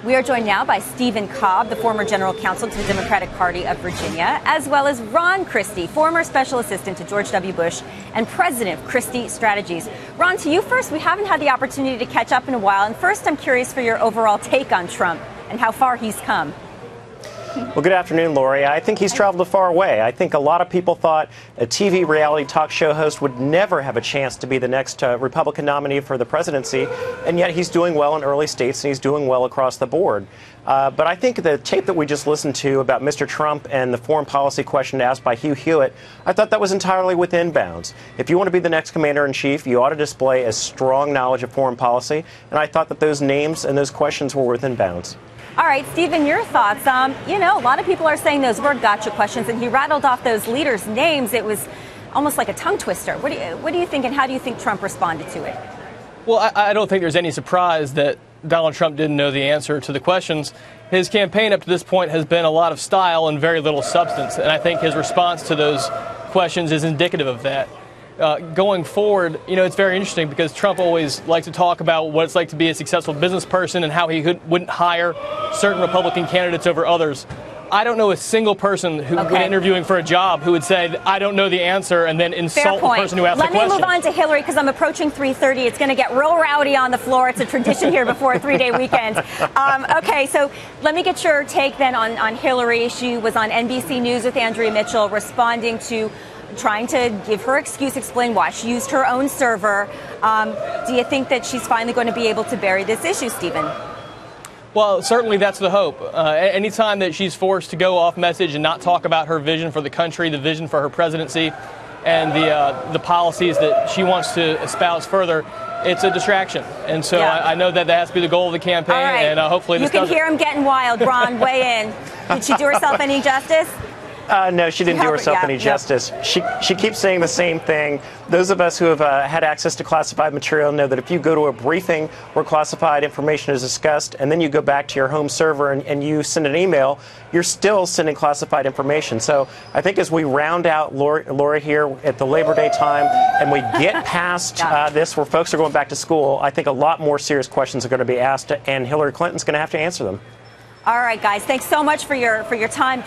We are joined now by Stephen Cobb, the former general counsel to the Democratic Party of Virginia, as well as Ron Christie, former special assistant to George W. Bush and president of Christie Strategies. Ron, to you first. We haven't had the opportunity to catch up in a while. And first, I'm curious for your overall take on Trump and how far he's come. Well, good afternoon, Lori. I think he's traveled a far way. I think a lot of people thought a TV reality talk show host would never have a chance to be the next Republican nominee for the presidency, and yet he's doing well in early states and he's doing well across the board. But I think the tape that we just listened to about Mr. Trump and the foreign policy question asked by Hugh Hewitt, I thought that was entirely within bounds. If you want to be the next commander-in-chief, you ought to display a strong knowledge of foreign policy, and I thought that those names and those questions were within bounds. All right, Stephen, your thoughts. A lot of people are saying those were gotcha questions, and he rattled off those leaders' names. It was almost like a tongue twister. What do you think, and how do you think Trump responded to it? Well, I don't think there's any surprise that Donald Trump didn't know the answer to the questions. His campaign up to this point has been a lot of style and very little substance, and I think his response to those questions is indicative of that. Going forward, it's very interesting because Trump always likes to talk about what it's like to be a successful business person and how he wouldn't hire certain Republican candidates over others. I don't know a single person who, when interviewing for a job, who would say, I don't know the answer, and then insult the person who asked the question. Let me move on to Hillary, because I'm approaching 3:30. It's going to get real rowdy on the floor. It's a tradition here before a three-day weekend. Okay, so let me get your take then on Hillary. She was on NBC News with Andrea Mitchell, responding to trying to give her excuse, explain why she used her own server. Do you think that she's finally going to be able to bury this issue, Stephen? Well, certainly that's the hope. Anytime that she's forced to go off message and not talk about her vision for the country, the vision for her presidency, and the policies that she wants to espouse further, it's a distraction. And so I know that has to be the goal of the campaign, and hopefully this does it. You can hear him getting wild. Ron, weigh in. Did she do herself any justice? No, she didn't do herself any justice. She keeps saying the same thing. Those of us who have had access to classified material know that if you go to a briefing where classified information is discussed and then you go back to your home server and you send an email, you're still sending classified information. So I think as we round out Lori here at the Labor Day time and we get past this where folks are going back to school, I think a lot more serious questions are going to be asked, and Hillary Clinton's going to have to answer them. All right, guys. Thanks so much for your time.